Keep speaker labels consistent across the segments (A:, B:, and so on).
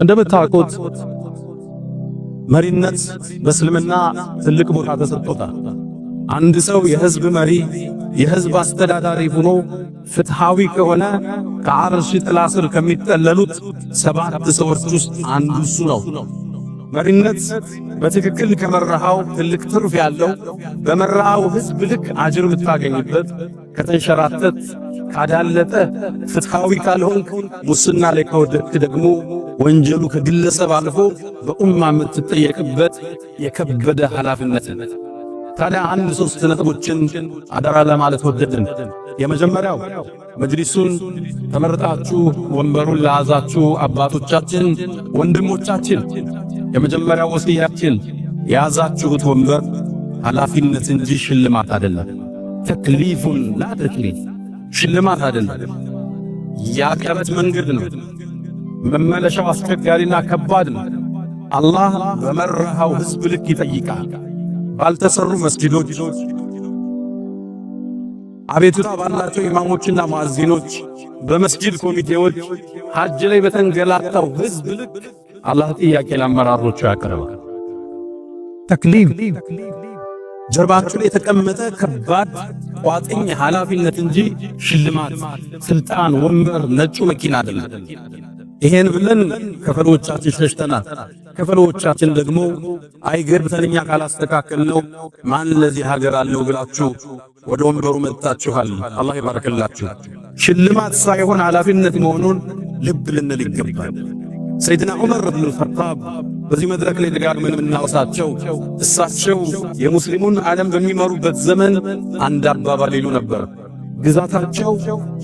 A: እንደምታውቁት መሪነት በእስልምና ትልቅ ቦታ ተሰጥቶታል። አንድ ሰው የህዝብ መሪ የህዝብ አስተዳዳሪ ሆኖ ፍትሃዊ ከሆነ ከዓርሽ ጥላ ስር ከሚጠለሉት 7 ሰዎች ውስጥ አንዱ እሱ ነው። መሪነት በትክክል ከመራሃው ትልቅ ትርፍ ያለው በመራሃው ህዝብ ልክ አጅር የምታገኝበት፣ ከተንሸራተት ካዳለጠ ፍትሃዊ ካልሆንክ ሙስና ላይ ከወደቅክ ደግሞ ወንጀሉ ከግለሰብ አልፎ በኡማ የምትጠየቅበት የከበደ ኃላፊነት። ታዲያ 3 ነጥቦችን አደራ ለማለት ወደድን። የመጀመሪያው መጅሊሱን ተመርጣችሁ ወንበሩን ለያዛችሁ አባቶቻችን፣ ወንድሞቻችን የመጀመሪያው ወሲያችን የያዛችሁት ወንበር ኃላፊነት እንጂ ሽልማት አይደለም። ተክሊፉን ላ ተክሊፍ፣ ሽልማት አይደለም። ያቀበት መንገድ ነው። መመለሻው አስቸጋሪና ከባድ ነው። አላህ በመራሃው ህዝብ ልክ ይጠይቃል። ባልተሰሩ መስጊዶች፣ አቤቱታ ባላቸው ኢማሞችና ሙአዚኖች፣ በመስጊድ ኮሚቴዎች፣ ሐጅ ላይ በተንገላታው ህዝብ ልክ አላህ ጥያቄ ለአመራሮቹ ያቀርባል። ተክሊፍ ጀርባችሁ ላይ የተቀመጠ ከባድ ቋጥኝ ኃላፊነት እንጂ ሽልማት፣ ስልጣን፣ ወንበር፣ ነጩ መኪና አይደለም። ይሄን ብለን ከፈሎቻችን ሸሽተናል። ከፈሎቻችን ደግሞ አይገብተንኛ ካላስተካከልነው ማን ለዚህ ሀገር አለው ብላችሁ ወደ ወንበሩ መጣችኋል። አላህ ይባርክላችሁ። ሽልማት ሳይሆን ኃላፊነት መሆኑን ልብ ልንል ይገባል። ሰይድና ዑመር ኢብኑ አልኸጣብ በዚህ መድረክ ላይ ደጋግመን የምናወሳቸው እሳቸው የሙስሊሙን ዓለም በሚመሩበት ዘመን አንድ አባባል ይሉ ነበር። ግዛታቸው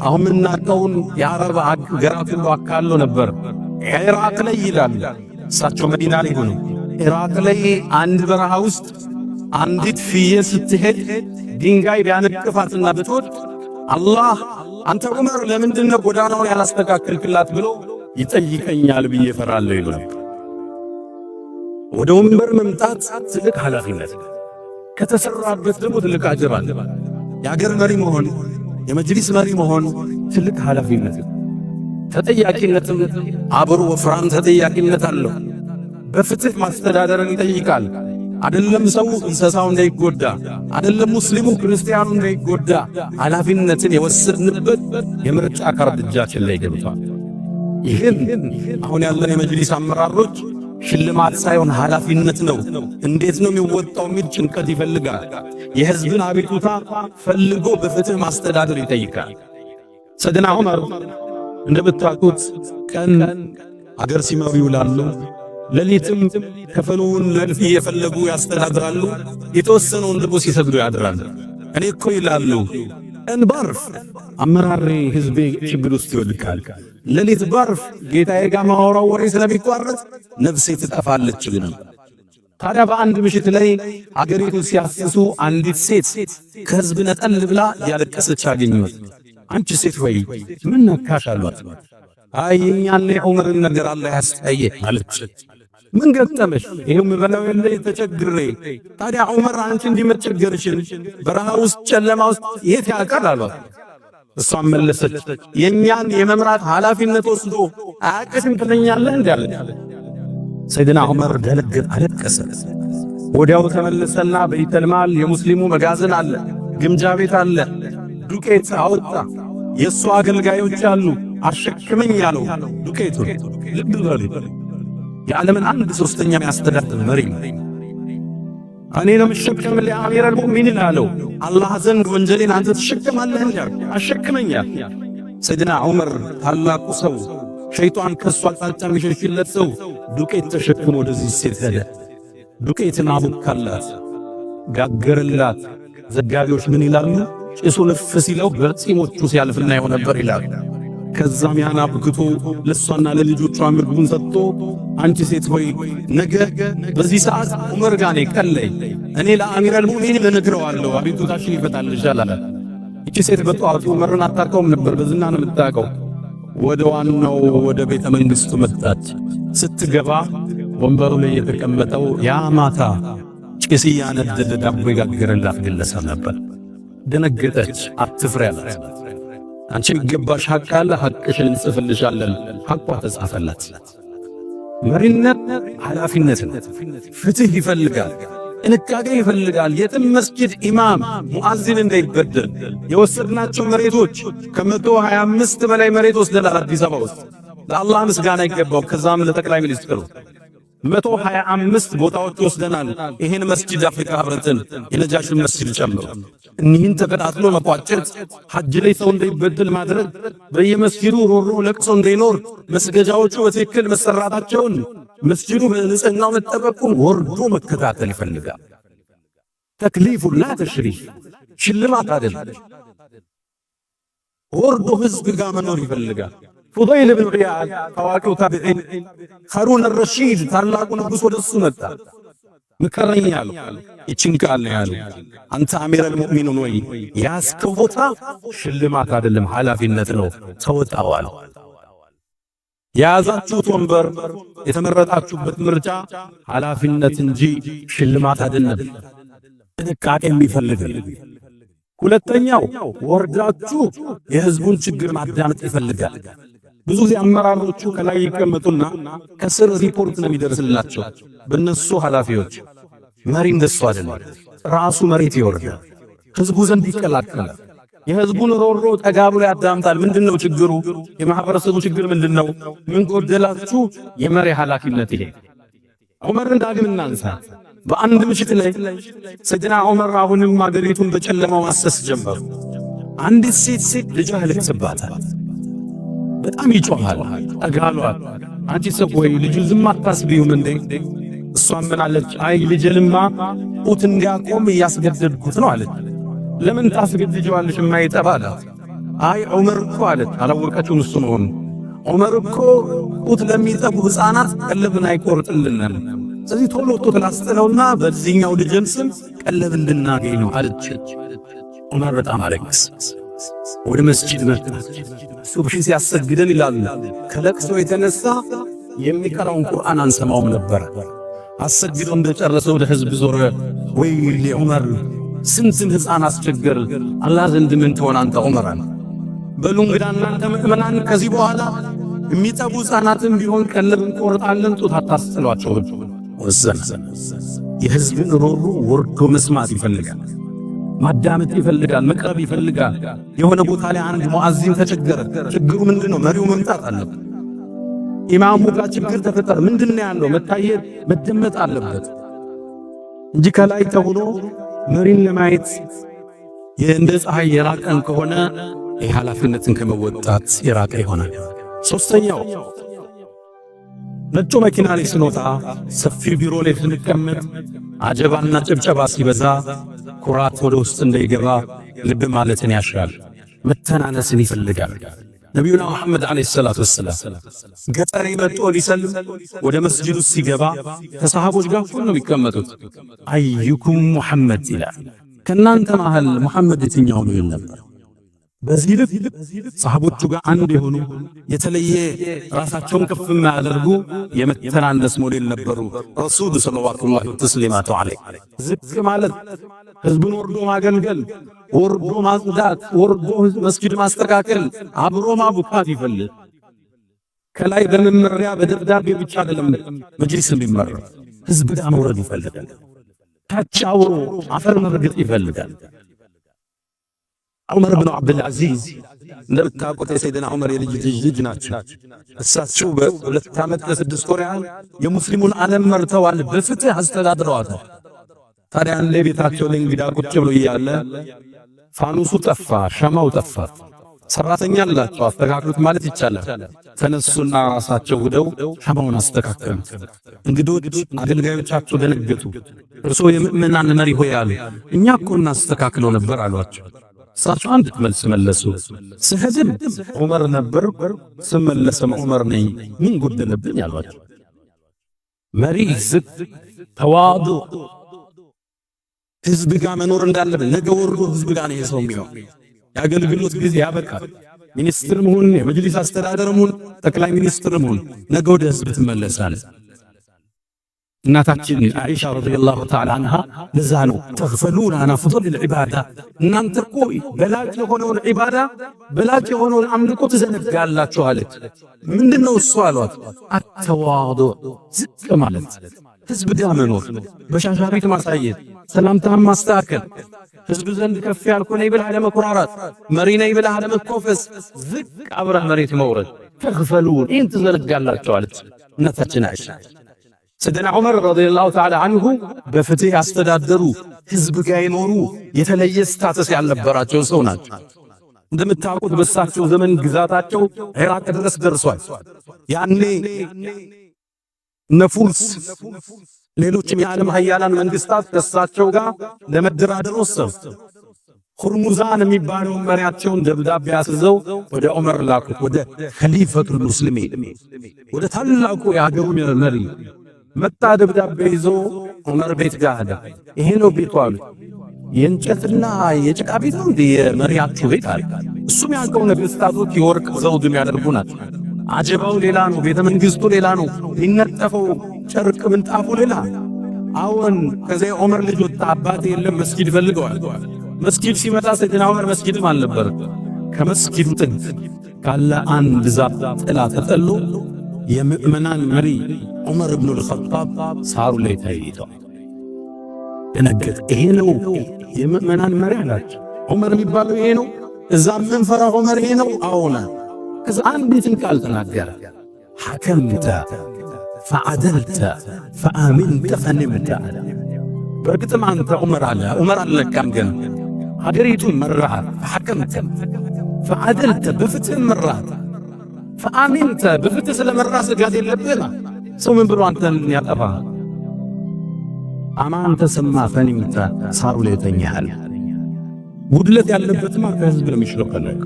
A: አሁን የምናውቀውን የአረብ አገራት ሁሉ አካሎ ነበር። ኢራቅ ላይ ይላል፣ እሳቸው መዲና ላይ ሆነው ኢራቅ ላይ አንድ በረሃ ውስጥ አንዲት ፍየል ስትሄድ ድንጋይ ቢያነቅፋትና ብትወድ አላህ አንተ ዑመር ለምንድነው ጎዳናውን ያላስተካከልክላት ብሎ ይጠይቀኛል ብዬ ፈራለሁ ይሉ ነበር። ወደ ወንበር መምጣት ትልቅ ኃላፊነት፣ ከተሰራበት ደግሞ ትልቅ አጅር አለ። የአገር መሪ መሆን፣ የመጅሊስ መሪ መሆን ትልቅ ኃላፊነት፣ ተጠያቂነትም አብሮ ወፍራም ተጠያቂነት አለው። በፍትህ ማስተዳደርን ይጠይቃል። አይደለም ሰው እንስሳው እንዳይጎዳ፣ አይደለም ሙስሊሙ ክርስቲያኑ እንዳይጎዳ ኃላፊነትን የወሰድንበት የምርጫ ካርድ እጃችን ላይ ገብቷል። ይህን አሁን ያለን የመጅሊስ አመራሮች ሽልማት ሳይሆን ኃላፊነት ነው። እንዴት ነው የሚወጣው የሚል ጭንቀት ይፈልጋል። የህዝብን አቤቱታ ፈልጎ በፍትህ ማስተዳደር ይጠይቃል። ሰይድና ዑመር እንደምታውቁት ቀን አገር ሲመሩ ይውላሉ፣ ሌሊትም ከፈሉን ለልፍ እየፈለጉ ያስተዳድራሉ። የተወሰነውን ደግሞ ሲሰግዱ ያድራሉ። እኔ እኮ ይላሉ ቀን ባርፍ አመራሬ ህዝቤ ችግር ውስጥ ይወድቃል፣ ሌሊት ባርፍ ጌታዬ ጋር ማወራው ወሬ ስለሚቋረጥ ነፍሴ ትጠፋለች ብለው። ታዲያ በአንድ ምሽት ላይ አገሪቱ ሲያስሱ አንዲት ሴት ከህዝብ ነጠል ብላ ያለቀሰች አገኘኋት። አንቺ ሴት ወይ ምን ነካሽ አሏት። አይ የኛን ዑመርን ነገር አላህ ያስጠየ አለች። ምን ገጠመሽ? ይሄው ምበላው የለ ተቸግሬ። ታዲያ ዑመር አንቺ እንዲመቸገርሽን በረሃ ውስጥ ጨለማ ውስጥ የት ያውቃል አሏት። እሷም መለሰች የኛን የመምራት ኃላፊነት ወስዶ አያቅሽም ትለኛለህ እንዴ አለች። ሰይድና ዑመር ደነገጠ፣ አለቀሰ። ወዲያው ተመለሰና በይተልማል የሙስሊሙ መጋዘን አለ፣ ግምጃ ቤት አለ፣ ዱቄት አወጣ። የእሱ አገልጋዮች አሉ፣ አሸክመኝ ያለው ዱቄቱ። ልብ በሉ የዓለምን 1/3 የሚያስተዳድር መሪ እኔ ነው የምሸከም ለአሚር አልሙእሚኒን አለው። አላህ ዘንድ ወንጀሌን አንተ ትሸከማለህ እንዴ? አሸክመኛል። ሰይድና ዑመር ታላቁ ሰው፣ ሸይጣን ከሱ አቅጣጫ የሚሸሽለት ሰው ዱቄት ተሸክሞ ወደዚህ ሴት ሄደ። ዱቄትን አቡካላት፣ ጋገረላት። ዘጋቢዎች ምን ይላሉ? ጭሱ ልፍ ሲለው በፂሞቹ ሲያልፍና ይሆን ነበር ይላሉ። ከዛም ያን አብክቶ ለሷና ለልጆቿ ምግቡን ሰጥቶ አንቺ ሴት ሆይ ነገ በዚህ ሰዓት ዑመር ጋር ነኝ ቀለይ እኔ ለአሚር አልሙእሚኒን እነግረዋለሁ አቤቱታሽን ይፈታልሻል አለ። እቺ ሴት በጠዋቱ ዑመርን አታውቀውም ነበር፣ በዝና ነው የምታውቀው። ወደ ዋናው ወደ ቤተ መንግስቱ መጣች። ስትገባ ወንበሩ ላይ የተቀመጠው ያ ማታ ጭስ ያነደደ ዳቦ የጋገረላት ግለሰብ ነበር። ደነገጠች። አትፍሪ አላት። አንቺ የሚገባሽ ሐቅ አለ፣ ሐቅሽን እንጽፍልሻለን። ሐቋ ተጻፈላት። መሪነት ኃላፊነት ነው። ፍትህ ይፈልጋል፣ ጥንቃቄ ይፈልጋል። የትም መስጊድ ኢማም ሙአዚን እንዳይበደል የወሰድናቸው መሬቶች ከ125 በላይ መሬት ወስደናል አዲስ አበባ ውስጥ። ለአላህ ምስጋና ይገባው። ከዛም ለጠቅላይ ሚኒስትሩ 125 ቦታዎች ወስደናል። ይሄን መስጂድ አፍሪካ ህብረትን የነጃሽን መስጂድ ጨምሮ እኒህን ተከታትሎ መቋጨት፣ ሐጅ ላይ ሰው እንዳይበደል ማድረግ፣ በየመስጂዱ ሮሮ ለቅሶ እንዳይኖር መስገጃዎቹ በትክክል መሰራታቸውን፣ መስጂዱ በንጽህናው መጠበቁን ወርዶ መከታተል ይፈልጋል። ተክሊፉ ላ ተሽሪፍ፣ ሽልማት አይደለም። ወርዶ ህዝብ ጋር መኖር ይፈልጋል። ፉደይል ብን ዒያድ ታዋቂው ታቢዒን ሀሩን አልረሺድ ታላቁ ንጉሥ ወደሱ መጣ። ምከረኝ አለው። ይችን ቃል ነው ያለው፣ አንተ አሚረል ሙእሚኑን ወይ ያስከው ቦታ ሽልማት አይደለም ኃላፊነት ነው፣ ተወጣው አለው። የያዛችሁት ወንበር የተመረጣችሁበት ምርጫ ኃላፊነት እንጂ ሽልማት አይደለም፣ ጥንቃቄ የሚፈልግ። ሁለተኛው ወርዳችሁ የህዝቡን ችግር ማዳመጥ ይፈልጋል። ብዙ ጊዜ አመራሮቹ ከላይ ይቀመጡና ከስር ሪፖርት ነው የሚደርስላቸው በእነሱ ኃላፊዎች። መሪ እንደሱ አይደለም። ራሱ መሬት ይወርዳል፣ ህዝቡ ዘንድ ይቀላቀላል። የህዝቡን ሮሮ ጠጋ ብሎ ያዳምጣል። ምንድነው ችግሩ? የማህበረሰቡ ችግር ምንድነው? ምን ጎደላችሁ? የመሪ ኃላፊነት ይሄ። ዑመርን ዳግም እናንሳ። በአንድ ምሽት ላይ ሰይድና ዑመር አሁንም አገሪቱን በጨለማው ማሰስ ጀመሩ። አንዲት ሴት ልጇ ያለቅስባታል። በጣም ይጮሃል። ጠጋሏል። አንቺ ሰው ወይ ልጁ ዝም አታስቢውም እንዴ? እሷም ምን አለች? አይ ልጄንማ ጡት እንዲያቆም እያስገደድኩት ነው አለች። ለምን ታስገድጂዋለሽ የማይጠባ አላት። አይ ዑመር እኮ አለች። አላወቀችውም እሱ መሆኑ። ዑመር እኮ ጡት ለሚጠቡ ሕፃናት ቀለብን አይቆርጥልንም። ስለዚህ ቶሎ ጡት ላስጥለውና በዚህኛው ልጅን ስም ቀለብ እንድናገኝ ነው አለች። ዑመር በጣም አለቀሰ። ወደ መስጂድ መጣ። ሱብሒ ሲያሰግደን ይላሉ ከለቅሶ የተነሳ የሚቀራውን ቁርአን አንሰማውም ነበር። አሰግዶ እንደጨረሰ ወደ ህዝብ ዞረ። ወይ ዑመር ስንትን ሕፃን አስቸገር፣ አላህ ዘንድ ምን ትሆን አንተ ዑመር አለ። በሉ እንግዳ እናንተ ምእመናን ከዚህ በኋላ የሚጠቡ ሕፃናትም ቢሆን ቀለብ እንቆርጣለን፣ ጡት አታስጥሏቸው ወሰነ። የህዝብን ሮሮ ወርዶ መስማት ይፈልጋል፣ ማዳመጥ ይፈልጋል፣ መቅረብ ይፈልጋል። የሆነ ቦታ ላይ አንድ ሙአዚን ተቸገረ። ችግሩ ምንድነው? መሪው መምጣት አለበት። ኢማሙ ጋር ችግር ተፈጠረ። ምንድነው ያለው? መታየት መደመጥ አለበት እንጂ ከላይ ተብሎ መሪን ለማየት እንደ ፀሐይ የራቀን ከሆነ የኃላፊነትን ከመወጣት የራቀ ይሆናል። ሶስተኛው ነጩ መኪና ላይ ስንወጣ፣ ሰፊው ቢሮ ላይ ስንቀመጥ አጀባና ጭብጨባ ሲበዛ ኩራት ወደ ውስጥ እንዳይገባ ልብ ማለትን ያሻል፣ መተናነስን ይፈልጋል። ነቢዩና መሐመድ ዓለይሂ ሰላቱ ወሰላም ገጠር መጥቶ ሊሰልም ወደ መስጂዱ ሲገባ ከሰሃቦች ጋር ሁሉ ነው የሚቀመጡት። አዩኩም ሙሐመድ ይላል። ከናንተ መሃል ሙሐመድ የትኛው ነው ይል ነበር። በዚህ ልብ ሰሃቦቹ ጋር አንድ የሆኑ የተለየ ራሳቸውን ከፍ የሚያደርጉ የመተናነስ ሞዴል ነበሩ። ረሱል ሰለላሁ ዐለይሂ ወሰለም ዝቅ ማለት፣ ህዝቡን ወርዶ ማገልገል፣ ወርዶ ማጽዳት፣ ወርዶ መስጊድ ማስተካከል፣ አብሮ ማቡካት ይፈልግ። ከላይ በመመሪያ በደብዳቤ ብቻ አይደለም መጅሊስ የሚመራ፣ ህዝብ ጋር መውረድ ይፈልጋል። ታች አብሮ አፈር መርገጥ ይፈልጋል። ዑመር ብን አብዱልዓዚዝ እንደምታውቁት የሰይድና ዑመር የልጅ ልጅ ናቸው። እሳቸው በ2 ዓመት ከ6 ወር ያህል የሙስሊሙን ዓለም መርተዋል፣ በፍትህ አስተዳድረዋታል። ታዲያ አንድ ቤታቸው ላይ እንግዳ ቁጭ ብሎ እያለ ፋኑሱ ጠፋ፣ ሸማው ጠፋ። ሰራተኛ አላቸው አስተካክሉት ማለት ይቻላል። ተነሱና ራሳቸው ሄደው ሸማውን አስተካከሉ። እንግዶች አገልጋዮቻቸው ደነገጡ። እርስዎ የምእመናን መሪ ሆይ አሉ። እኛ እኮ እናስተካክለው ነበር አሏቸው። እሳቸው አንድ መልስ መለሱ። ስህድም ዑመር ነበር፣ ስመለስም ዑመር ነኝ፣ ምን ጎደለብኝ አሏቸው። መሪ ዝቅ፣ ተዋዱ፣ ህዝብ ጋር መኖር እንዳለብን ነገ ወርዶ ህዝብ ጋር ነው የሰው የሚለው። የአገልግሎት ጊዜ ያበቃል። ሚኒስትርም ሁን፣ የመጅሊስ አስተዳደርም ሁን፣ ጠቅላይ ሚኒስትርም ሁን፣ ነገ ወደ ህዝብ ትመለሳለህ። እናታችን አይሻ ረዲየላሁ ተዓላ አንሃ ለዛ ነው ተግፈሉና አን አፍደል العبادة እናንተ እኮ በላጭ የሆነውን ዒባዳ በላጭ የሆነውን አምልኮ ትዘነጋላችሁ አለች። ምንድነው እሱ አሏት? አተዋዱዕ ዝቅ ማለት፣ ህዝብ ጋር መኖር፣ በሻሻሪት ማሳየት፣ ሰላምታን ማስተካከል፣ ህዝብ ዘንድ ከፍ ያልኩ ነኝ ብለህ አለመኩራራት፣ መሪ ነኝ ብለህ አለመኮፈስ፣ ዝቅ አብረህ መሬት መውረድ። ተግፈሉን ይህን ትዘነጋላችሁ አለች እናታችን አይሻ። ሰይድና ዑመር ረዲየላሁ ተዓላ አንሁ በፍትህ ያስተዳደሩ ህዝብ ጋር የኖሩ የተለየ ስታተስ ያልነበራቸው ሰው ናቸው። እንደምታውቁት በሳቸው ዘመን ግዛታቸው ኢራቅ ድረስ ደርሷል። ያኔ ነፉስ ሌሎችም የዓለም ሀያላን መንግስታት ከሳቸው ጋር ለመደራደር ወሰኑ። ሁርሙዛን የሚባለው መሪያቸውን ደብዳቤ አስይዘው ወደ ዑመር ላኩት፣ ወደ ኸሊፈቱል ሙስሊሚን ወደ ታላቁ የሀገሩ መሪ መጣ። ደብዳቤ ይዞ ዑመር ቤት ጋር ሄደ። ይሄ ነው ቤቱ አሉ። የእንጨትና የጭቃ ቤት ነው እንዴ የመሪያችሁ ቤት አለ። እሱም ያንቀው ነገስታቶች የወርቅ ዘውድ የሚያደርጉ ናቸው። አጀባው ሌላ ነው፣ ቤተ መንግስቱ ሌላ ነው፣ ይነጠፈው ጨርቅ ምንጣፉ ሌላ። አሁን ከዚያ ዑመር ልጅ ወጣ። አባቴ የለም መስጊድ ፈልገዋል። መስጊድ ሲመጣ ሰይድና ዑመር መስጊድም አልነበረ። ከመስጊዱ ጥግ ካለ አንድ ዛፍ ጥላ ተጠሎ የምእመናን መሪ ዑመር ኢብኑ አልኸጣብ ሳሩ ላይ ተይተው ደነገጠ። ይሄ ነው የምእመናን መሪ አላቸው። ዑመር የሚባለው ይሄ ነው። እዛ ምንፈራ ዑመር ይሄ ነው። አዎና ከዛ አንዲትን ቃል ተናገረ። ሐከምተ ፈዐደልተ ፈአሚንተ ፈንምተ። በእርግጥም አንተ ዑመር አለ ዑመር አልነካም ገና ሀገሪቱን መራሃት። ሐከምተ ፈዐደልተ በፍትህ መራሃት፣ ፈአሚንተ በፍትህ ስለመራ ስጋት የለብህም። ሰው ምን ብሎ አንተን ያጠፋ? አማን ተሰማ ፈንምተ ሳሩ ላይ ተኛሃል። ጉድለት ያለበትማ ከህዝብ ነው የሚችለው። ከነክ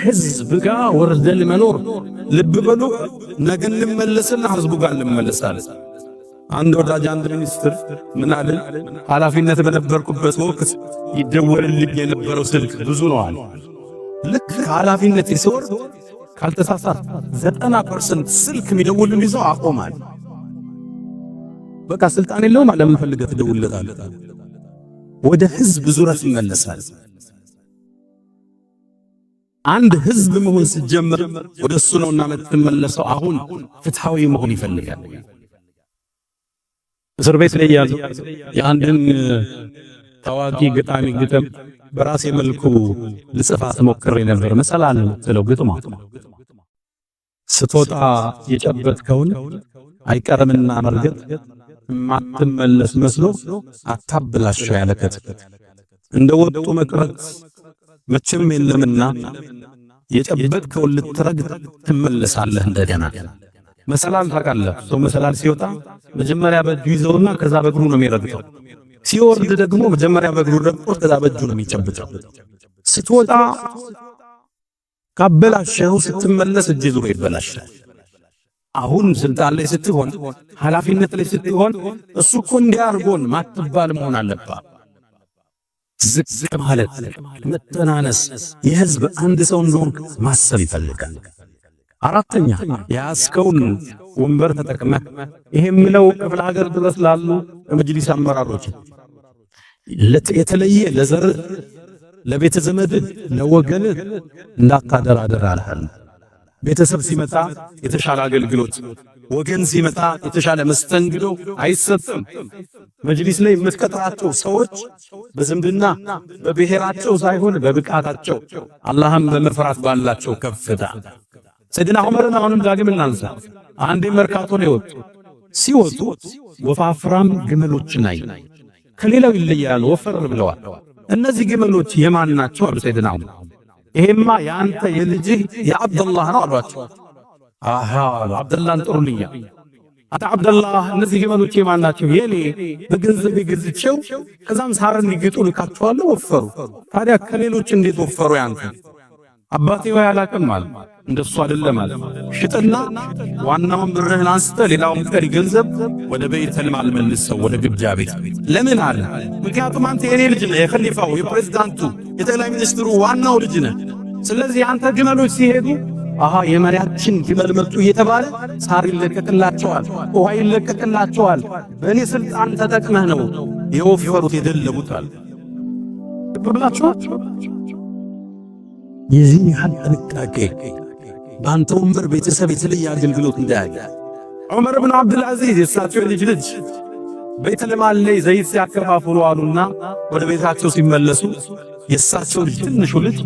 A: ህዝብ ጋር ወርደል መኖር ልብ በሉ። ነገ እንመለስና ህዝቡ ጋር እንመለሳለን። አንድ ወዳጅ አንድ ሚኒስትር ምን አለ? ኃላፊነት በነበርኩበት ወቅት ይደወልልኝ የነበረው ስልክ ብዙ ነው አለ። ልክ ኃላፊነት ሲወርድ ካልተሳሳት 90% ስልክ የሚደውልልኝ ሰው አቆማል። በቃ ስልጣን የለውም አለ። ምን ፈልገህ ትደውልለታለህ? ወደ ህዝብ ዙረት ይመለሳል። አንድ ህዝብ መሆን ሲጀምር ወደሱ ነውና የምትመለሰው። አሁን ፍትሃዊ መሆን ይፈልጋል። እስር ቤት ላይ ያዙ የአንድን ታዋቂ ገጣሚ ግጥም በራሴ መልኩ ልጽፋት ሞክሬ ነበር። መሰላል ነው ግጥሟ። ስትወጣ የጨበጥከውን አይቀርምና መርገጥ፣ ማትመለስ መስሎ አታብላሽው ያለከት። እንደወጡ መቅረት መቼም የለምና የጨበጥከውን ልትረግጥ ትመለሳለህ እንደገና። መሰላል ታውቃለህ? ሰው መሰላል ሲወጣ መጀመሪያ በእጁ ይዘውና ከዛ በእግሩ ነው የሚረግጠው። ሲወርድ ደግሞ መጀመሪያ በእግሩ ረግጦ ከዛ በእጁ ነው የሚጨብጠው። ስትወጣ ካበላሸው ስትመለስ እጅ ዙሮ ይበላሻል። አሁን ስልጣን ላይ ስትሆን፣ ኃላፊነት ላይ ስትሆን እሱ እኮ እንዲያርጎን ማትባል መሆን አለባት። ዝቅ ማለት፣ መተናነስ፣ የህዝብ አንድ ሰው እንደሆን ማሰብ ይፈልጋል። አራተኛ ያስከውን ወንበር ተጠቅመህ ይሄ ምለው ክፍለ ሀገር ድረስ ላሉ የመጅሊስ አመራሮች የተለየ ለዘር ለቤተ ዘመድ ለወገን እንዳታደራደር አልሃል። ቤተሰብ ሲመጣ የተሻለ አገልግሎት፣ ወገን ሲመጣ የተሻለ መስተንግዶ አይሰጥም። መጅሊስ ላይ የምትቀጥራቸው ሰዎች በዝምድና በብሔራቸው ሳይሆን በብቃታቸው አላህም በመፍራት ባላቸው ከፍታ። ሰይድና ዑመርን አሁንም ዳግም እናንሳ። አንዴ መርካቶ ነው ሲወጡ ወፋፍራም ግመሎችን አይ ከሌላው ይለያል፣ ወፈር ብለዋል። እነዚህ ግመሎች የማን ናቸው አሉ ሰይድና ዑመር። ይሄማ ያንተ የልጅህ የአብደላህ ነው አሏቸው። አሃ አብደላህን ጥሩልኛ። አታ አብደላህ እነዚህ ግመሎች የማን ናቸው? የኔ በገንዘብ ገዝቼው ከዛም ሳርን ሊግጡ ልካቸዋለሁ፣ ወፈሩ። ታዲያ ከሌሎች እንዴት ወፈሩ? ያንተ አባቴ ወይ አላቅም ማለት እንደሱ አይደለም ማለት ሽጥና ዋናውን ብርህን አንስተ ሌላውን ቀሪ ገንዘብ ወደ ቤተል ማል መልሰው ወደ ግብጃ ቤት። ለምን አለ? ምክንያቱም አንተ የኔ ልጅ ነህ፣ የኸሊፋው የፕሬዝዳንቱ የጠቅላይ ሚኒስትሩ ዋናው ልጅ ነህ። ስለዚህ አንተ ግመሎች ሲሄዱ አሃ የመሪያችን ግመል መጡ እየተባለ ሳር ይለቀቅላቸዋል፣ ውሃ ይለቀቅላቸዋል። በእኔ ስልጣን ተጠቅመህ ነው የወፈሩት የደለቡታል ብላችሁ የዚህ ያህል ጥንቃቄ በአንተ ወንበር ቤተሰብ የተለየ አገልግሎት እንዳያገ ዑመር ብን አብዱልዓዚዝ የእሳቸው ልጅ ቤተልማል ላይ ዘይት ሲያከፋፍሉ አሉና ወደ ቤታቸው ሲመለሱ የእሳቸው ልጅ ትንሹ ልጅ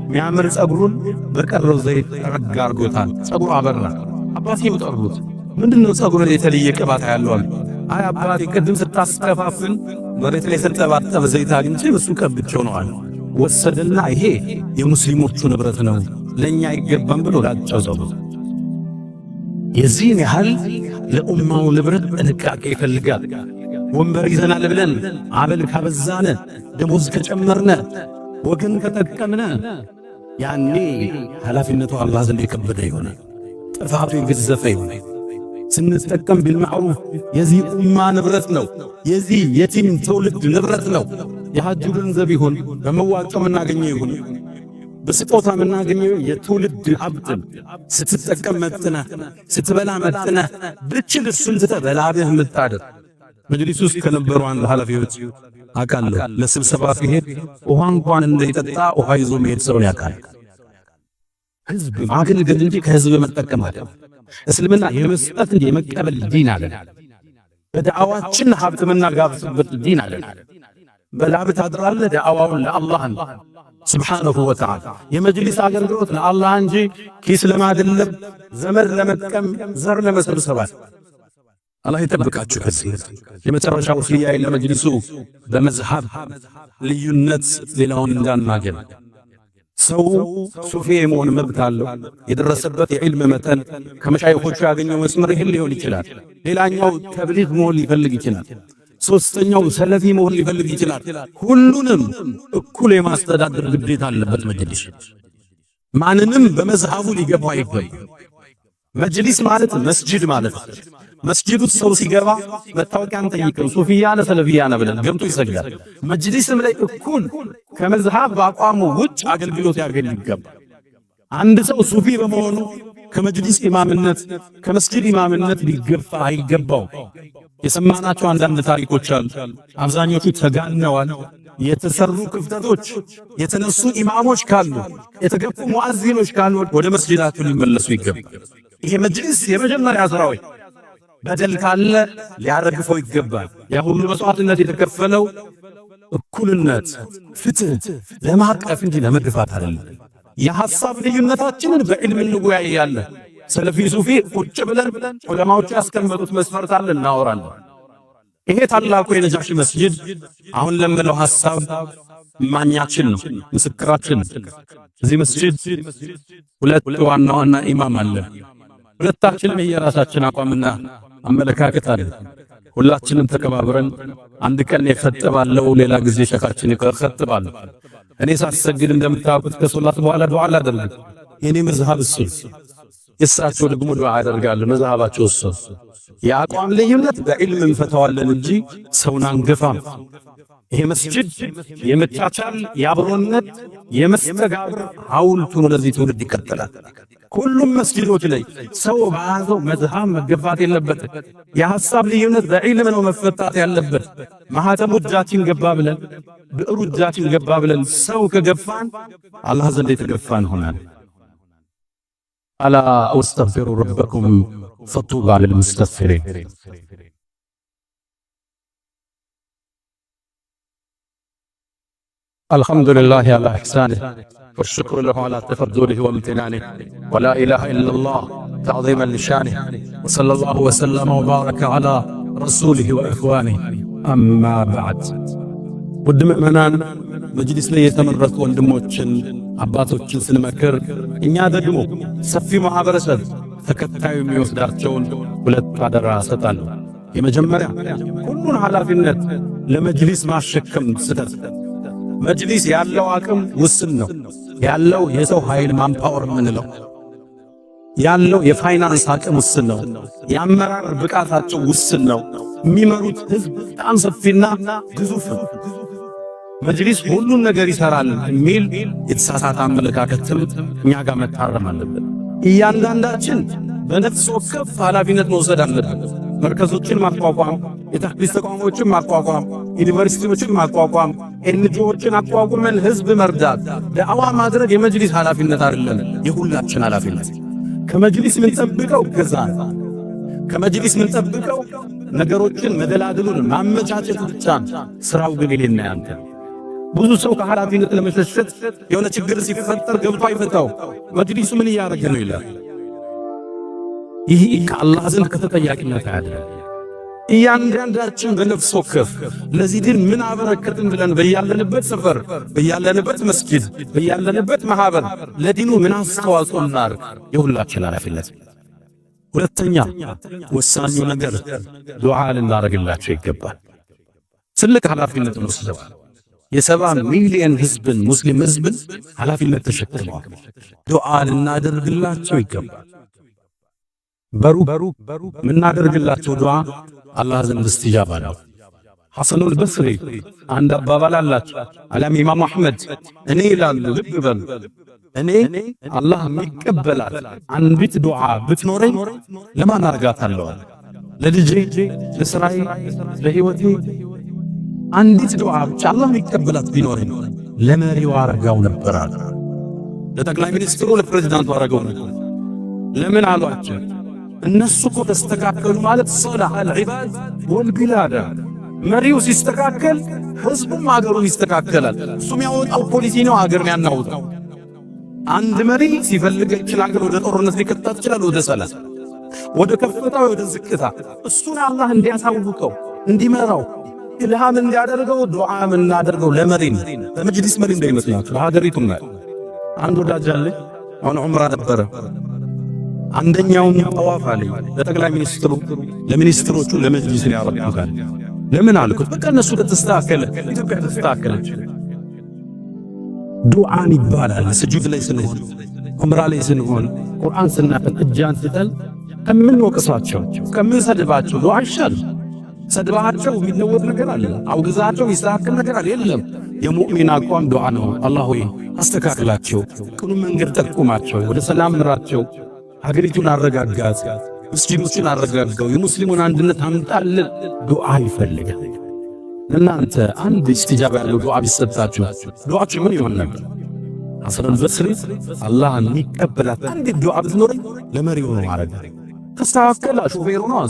A: የሚያምር ጸጉሩን በቀረው ዘይት ረጋ አርጎታል። ጸጉሩ አበራ። አባቴው ጠሩት። ምንድነው ጸጉሩ የተለየ ቅባት ያለው? አይ አባቴ ቅድም ስታስከፋፍል መሬት ላይ የተንጠባጠበ ዘይት አግኝቼ እሱ ቀብቼው ነው አለ። ወሰደና ይሄ የሙስሊሞቹ ንብረት ነው ለኛ አይገባም ብሎ ላጨው ዘው። የዚህን ያህል ለኡማው ንብረት ጥንቃቄ ይፈልጋል። ወንበር ይዘናል ብለን አበል ካበዛነ፣ ደሞዝ ከጨመርነ፣ ወገን ከጠቀምነ ያኔ ኃላፊነቱ አላህ ዘንድ የከበደ ይሆናል። ጥፋቱ የገዘፈ ይሆናል። ስንጠቀም ቢልማዕሩፍ የዚህ ኡማ ንብረት ነው፣ የዚህ የቲም ትውልድ ንብረት ነው። የሐጁ ገንዘብ ይሁን በመዋጮ የምናገኘው ይሁን በስጦታ የምናገኘው የትውልድ ሀብትን ስትጠቀም መጥነህ ስትበላ መጥነህ ብችል እሱን ትተህ በላብህ የምታደር መጅሊስ ውስጥ ከነበሩ አንድ ኃላፊዎች አውቃለሁ። ለስብሰባ ሲሄድ ውሃ እንኳን እንዳይጠጣ ውሃ ይዞ መሄድ ሰውን ያውቃል። ህዝብ ማገልገል እንጂ ከህዝብ መጠቀም አይደለም። እስልምና የመስጠት እንጂ የመቀበል ዲን አለን። በዳዕዋችን ሀብት የምናጋብስበት ዲን አለን። በላብ ታድራለህ። ዳዕዋውን ለአላህ ሱብሓነሁ ወተዓላ፣ የመጅሊስ አገልግሎት ለአላህ እንጂ ኪስ ለማድለብ ዘመድ ለመጥቀም ዘር ለመሰብሰባት። አላህ ይጠብቃችሁ። ከዚህ የመጨረሻው ወሲያዬ ለመጅሊሱ በመዝሃብ ልዩነት ሌላውን እንዳናገር። ሰው ሱፊ የመሆን መብት አለው። የደረሰበት የዕልም መጠን ከመሻይኾቹ ያገኘው መስመር ይሄን ሊሆን ይችላል። ሌላኛው ተብሊግ መሆን ሊፈልግ ይችላል። ሶስተኛው ሰለፊ መሆን ሊፈልግ ይችላል። ሁሉንም እኩል የማስተዳደር ግዴታ አለበት መጅሊስ። ማንንም በመዝሃቡ ሊገባ አይገባም። መጅሊስ ማለት መስጂድ ማለት ነው። መስጂዱ ሰው ሲገባ መታወቂያን ጠይቀው ሱፊያ ነህ ሰለፊያ ነህ ብለን ገብቶ ይሰግዳል። መጅሊስም ላይ እኩል ከመዝሃብ በአቋሙ ውጭ አገልግሎት ያገኝ ይገባል። አንድ ሰው ሱፊ በመሆኑ ከመጅሊስ ኢማምነት ከመስጂድ ኢማምነት ሊገፋ አይገባው። የሰማናቸው አንዳንድ ታሪኮች አሉ። አብዛኞቹ ተጋነዋል። የተሰሩ ክፍተቶች፣ የተነሱ ኢማሞች ካሉ፣ የተገፉ ሙአዚኖች ካሉ ወደ መስጂዳቸው ሊመለሱ ይገባል። ይሄ መጅሊስ የመጀመሪያ ስራው በደል ካለ ሊያረግፈው ይገባል። ያ ሁሉ መስዋዕትነት የተከፈለው እኩልነት፣ ፍትህ ለማቀፍ እንጂ ለመግፋት አይደለም። የሐሳብ ልዩነታችንን በዕልም እንወያያለን። ሰለፊ ሱፊ ቁጭ ብለን ዑለማዎቹ ያስቀመጡት መስፈርት አለ እናወራለን። ይሄ ታላቁ የነጃሺ መስጂድ አሁን ለምለው ሐሳብ ማኛችን ነው፣ ምስክራችን። እዚህ መስጂድ ሁለት ዋና ዋና ኢማም አለ። ሁለታችንም የራሳችን አቋምና አመለካከት አለ። ሁላችንም ተከባብረን አንድ ቀን የፈጥባለው ሌላ ጊዜ ሸካችን ይፈጥባለው። እኔ ሳሰግድ እንደምታውቁት ከሶላት በኋላ ዱዓ አላደርግም። የኔ መዝሃብ እሱ፣ የእሳቸው ደግሞ ዱዓ ያደርጋሉ። መዝሃባቸው እሱ። የአቋም ልዩነት በዕልም እንፈታዋለን እንጂ ሰውን አንገፋም። ይሄ መስጂድ የመቻቻል የአብሮነት የመስተጋብር ሐውልቱ ለዚህ ትውልድ ይቀጥላል። ሁሉም መስጂዶች ላይ ሰው በያዘው መዝሃብ መገፋት የለበትም። የሐሳብ ልዩነት በዕልም ነው መፈታት ያለበት። ማህተሙ እጃችን ገባ ብለን ብዕሩ እጃችን ገባ ብለን ሰው ከገፋን አላህ ዘንድ የተገፋን ሆናል። አላ ወስተግፊሩ ረበኩም ፈጡባ ልልሙስተግፊሪን። الحمد لله على إحسانه والشكر له على تفضله وامتنانه ولا إله إلا الله تعظيما لشانه وصلى الله وسلم وبارك على رسوله وإخوانه أما بعد. ውድ ምእመናን መጅሊስ ላይ የተመረጡ ወንድሞችን አባቶችን ስንመክር እኛ ደግሞ ሰፊ ማህበረሰብ ተከታዩ የሚወስዳቸውን ሁለት አደራ ሰጣለሁ። የመጀመሪያ ሁሉን ኃላፊነት ለመጅሊስ ማሸከም ስህተት። መጅሊስ ያለው አቅም ውስን ነው። ያለው የሰው ኃይል ማምፓወር ምንለው ያለው የፋይናንስ አቅም ውስን ነው። የአመራር ብቃታቸው ውስን ነው። የሚመሩት ህዝብ በጣም ሰፊና ግዙፍ ነው። መጅሊስ ሁሉን ነገር ይሰራል የሚል የተሳሳተ አመለካከትም እኛ ጋር መታረም አለበት። እያንዳንዳችን በነፍስ ወከፍ ኃላፊነት መውሰድ አለብን። መርከዞችን ማቋቋም፣ የታክሊስ ተቋሞችን ማቋቋም፣ ዩኒቨርሲቲዎችን ማቋቋም፣ ኤንጂኦዎችን አቋቁመን ህዝብ መርዳት፣ ዳዕዋ ማድረግ የመጅሊስ ኃላፊነት አይደለም፣ የሁላችን ኃላፊነት። ከመጅሊስ ምን ጠብቀው ገዛ ከመጅሊስ ምን ጠብቀው ነገሮችን መደላድሉን ማመቻቸት ብቻ። ስራው ግን የኔና ያንተ። ብዙ ሰው ከኃላፊነት ለመሸሸት የሆነ ችግር ሲፈጠር ገብቶ አይፈታው። መጅሊሱ ምን እያደረገ ነው ይላል። ይህ ከአላህ ዘንድ ከተጠያቂነት አያድርም። እያንዳንዳችን በነፍስ ወከፍ ለዚህ ድን ምን አበረከትን ብለን በያለንበት ሰፈር፣ በያለንበት መስጊድ፣ በያለንበት ማህበር ለዲኑ ምን አስተዋጽኦ እናድርግ የሁላችን ኃላፊነት። ሁለተኛ ወሳኙ ነገር ዱዓ ልናደርግላቸው ይገባል። ትልቅ ኃላፊነት ወስደዋል። የ70 ሚሊዮን ህዝብን ሙስሊም ህዝብን ኃላፊነት ተሸክመዋል። ዱዓ ልናደርግላቸው ይገባል። በሩ ምናደርግላቸው ዱዓ አላህ ዘንድ እስትጃባ ነው። ሐሰኑ አልበስሪ አንድ አባባል አላቸው። አለም ኢማም አህመድ እኔ ይላሉ፣ ልብ በሉ፣ እኔ አላህ የሚቀበላት አንዲት ዱዓ ብትኖረኝ ለማን አርጋታለሁ? ለልጄ፣ ለስራዬ፣ ለህይወቴ አንዲት ዱዓ ብቻ አላህ የሚቀበላት ቢኖረኝ ለመሪው አረጋው ነበር አለ። ለጠቅላይ ሚኒስትሩ ለፕሬዝዳንቱ አረጋው ነበር። ለምን አሏቸው? እነሱ እኮ ተስተካከሉ ማለት ሶላህ አልዒባድ ወልቢላድ። መሪው ሲስተካከል ህዝቡም አገሩን ይስተካከላል። እሱም ያወጣው ፖሊሲ ነው አገርን ያናውጣው። አንድ መሪ ሲፈልግ ይችላል አገር ወደ ጦርነት ሊከታት ይችላል፣ ወደ ሰላም፣ ወደ ከፍታ፣ ወደ ዝቅታ። እሱን አላህ እንዲያሳውቀው እንዲመራው ኢልሃም እንዲያደርገው ዱዓ የምናደርገው ለመሪ ነው። ለመጅሊስ መሪ እንዳይመስላችሁ ለሀገሪቱ ነው። አንድ ወዳጅ አለ፣ አሁን ዑምራ ነበረ። አንደኛውን ጠዋፍ አለኝ ለጠቅላይ ሚኒስትሩ፣ ለሚኒስትሮቹ፣ ለመጅሊስ ያረጋጋል። ለምን አልኩት? በቃ እነሱ ከተስተካከለ ኢትዮጵያ ተስተካከለች። ዱዓን ይባላል። ስጁድ ላይ ስንሆን፣ ዑምራ ላይ ስንሆን፣ ቁርአን ስናፈን እጃን ስጠን ከምንወቅሳቸው ከምንሰድባቸው ዱዓ ይሻላል። ሰድባቸው የሚለወጥ ነገር አለ፣ አውግዛቸው የሚስተካከል ነገር አለ የለም። የሙእሚን አቋም ዱዓ ነው። አላህ ሆይ አስተካክላቸው፣ ቅኑ መንገድ ጠቁማቸው፣ ወደ ሰላም ምራቸው፣ ሀገሪቱን አረጋጋት፣ ሙስሊሞችን አረጋጋው፣ የሙስሊሙን አንድነት አምጣልን። ዱዓ ይፈልጋል። እናንተ አንድ ኢስቲጃባ ያለው ዱዓ ቢሰጣችሁ ዱዓችሁ ምን ይሆን ነበር? ሐሰን አልበስሪ አላህ የሚቀበላት አንድ ዱዓ ብትኖር ለመሪው ነው ማረግ። ተስተካከለ ሹፌሩ ነው